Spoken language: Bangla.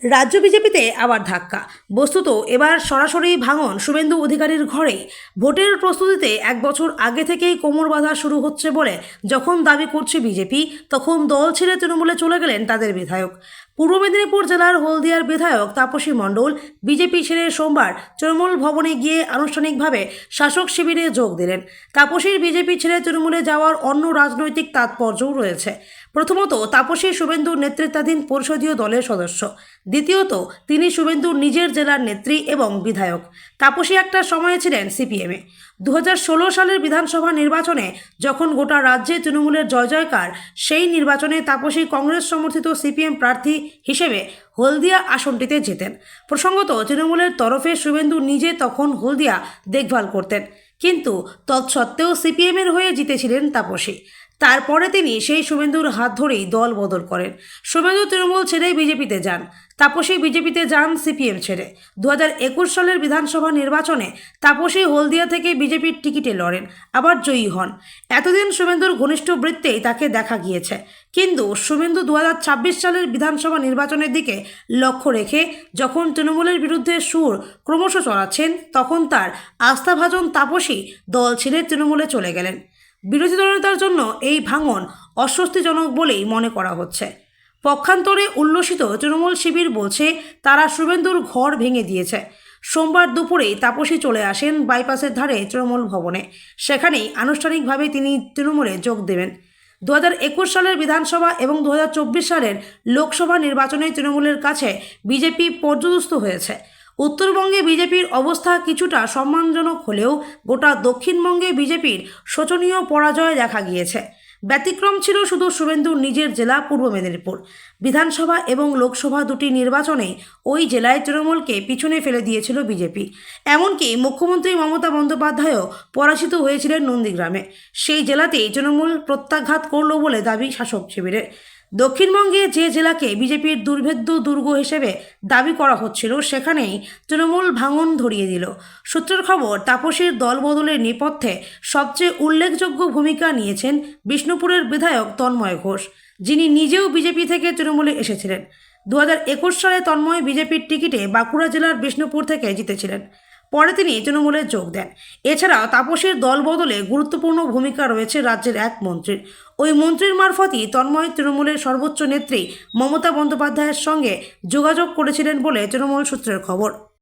রাজ্য বিজেপিতে আবার ধাক্কা। বস্তুত এবার সরাসরি ভাঙন শুভেন্দু অধিকারীর ঘরেই। ভোটের প্রস্তুতিতে 1 বছর আগে থেকেই কোমর বাঁধা শুরু হচ্ছে বলে যখন দাবি করছে বিজেপি, তখন দল ছেড়ে তৃণমূলে চলে গেলেন তাদের বিধায়ক। পূর্ব মেদিনীপুর জেলার হলদিয়ার বিধায়ক তাপসী মণ্ডল বিজেপি ছেড়ে সোমবার তৃণমূল ভবনে গিয়ে আনুষ্ঠানিকভাবে শাসক শিবিরে যোগ দিলেন। তাপসীর বিজেপি ছেড়ে তৃণমূলে যাওয়ার অন্য রাজনৈতিক তাৎপর্যও রয়েছে। প্রথমত, তাপসী শুভেন্দুর নেতৃত্বাধীন পরিষদীয় দলের সদস্য। দ্বিতীয়ত, তিনি শুভেন্দুর নিজের জেলার নেত্রী এবং বিধায়ক। তাপসী একটা সময়ে ছিলেন সিপিএমে। 2016 সালের বিধানসভা নির্বাচনে যখন গোটা রাজ্যে তৃণমূলের জয় জয়কার, সেই নির্বাচনে তাপসী কংগ্রেস সমর্থিত সিপিএম প্রার্থী হিসেবে হলদিয়া আসনটিতে জেতেন। প্রসঙ্গত, তৃণমূলের তরফে শুভেন্দু নিজে তখন হলদিয়া দেখভাল করতেন, কিন্তু তৎসত্ত্বেও সিপিএমের হয়ে জিতেছিলেন তাপসী। তারপরে তিনি সেই শুভেন্দুর হাত ধরেই দল বদল করেন। শুভেন্দু তৃণমূল ছেড়েই বিজেপিতে যান, তাপসী বিজেপিতে যান সিপিএম ছেড়ে। 2021 সালের বিধানসভা নির্বাচনে তাপসী হলদিয়া থেকে বিজেপির টিকিটে লড়েন, আবার জয়ী হন। এতদিন শুভেন্দুর ঘনিষ্ঠ বৃত্তেই তাকে দেখা গিয়েছে, কিন্তু শুভেন্দু 2026 সালের বিধানসভা নির্বাচনের দিকে লক্ষ্য রেখে যখন তৃণমূলের বিরুদ্ধে সুর ক্রমশ চড়াচ্ছেন, তখন তার আস্থাভাজন তাপসী দল ছেড়ে তৃণমূলে চলে গেলেন। বিরোধী দলনেতার জন্য এই ভাঙন অস্বস্তিজনক বলেই মনে করা হচ্ছে। পক্ষান্তরে উল্লসিত তৃণমূল শিবির বলছে তারা শুভেন্দুর ঘর ভেঙে দিয়েছে। সোমবার দুপুরেই তাপসী চলে আসেন বাইপাসের ধারে তৃণমূল ভবনে। সেখানেই আনুষ্ঠানিকভাবে তিনি তৃণমূলে যোগ দেবেন। 2021 সালের বিধানসভা এবং 2024 সালের লোকসভা নির্বাচনে তৃণমূলের কাছে বিজেপি পর্যদস্ত হয়েছে। উত্তরবঙ্গে বিজেপির অবস্থা কিছুটা সম্মানজনক হলেও গোটা দক্ষিণবঙ্গে বিজেপির শোচনীয় পরাজয় দেখা গিয়েছে। ব্যতিক্রম ছিল শুধু শুভেন্দুর নিজের জেলা পূর্ব মেদিনীপুর। বিধানসভা এবং লোকসভা দুটি নির্বাচনে ওই জেলায় তৃণমূলকে পিছনে ফেলে দিয়েছিল বিজেপি। এমনকি মুখ্যমন্ত্রী মমতা বন্দ্যোপাধ্যায়ও পরাজিত হয়েছিলেন নন্দীগ্রামে। সেই জেলাতেই তৃণমূল প্রত্যাঘাত করল বলে দাবি শাসক শিবিরের। দক্ষিণবঙ্গে যে জেলাকে বিজেপির দুর্ভেদ্য দুর্গ হিসেবে দাবি করা হচ্ছিল, সেখানেই তৃণমূল ভাঙন ধরিয়ে দিল। সূত্রের খবর, তাপসীর দলবদলের নেপথ্যে সবচেয়ে উল্লেখযোগ্য ভূমিকা নিয়েছেন বিষ্ণুপুরের বিধায়ক তন্ময় ঘোষ, যিনি নিজেও বিজেপি থেকে তৃণমূলে এসেছিলেন। 2021 সালে তন্ময় বিজেপির টিকিটে বাঁকুড়া জেলার বিষ্ণুপুর থেকে জিতেছিলেন। পরে তিনি তৃণমূলে যোগ দেন। এছাড়াও তাপসীর দল বদলে গুরুত্বপূর্ণ ভূমিকা রয়েছে রাজ্যের এক মন্ত্রীর। ওই মন্ত্রীর মারফতই তন্ময় তৃণমূলের সর্বোচ্চ নেত্রী মমতা বন্দ্যোপাধ্যায়ের সঙ্গে যোগাযোগ করেছিলেন বলে তৃণমূল সূত্রের খবর।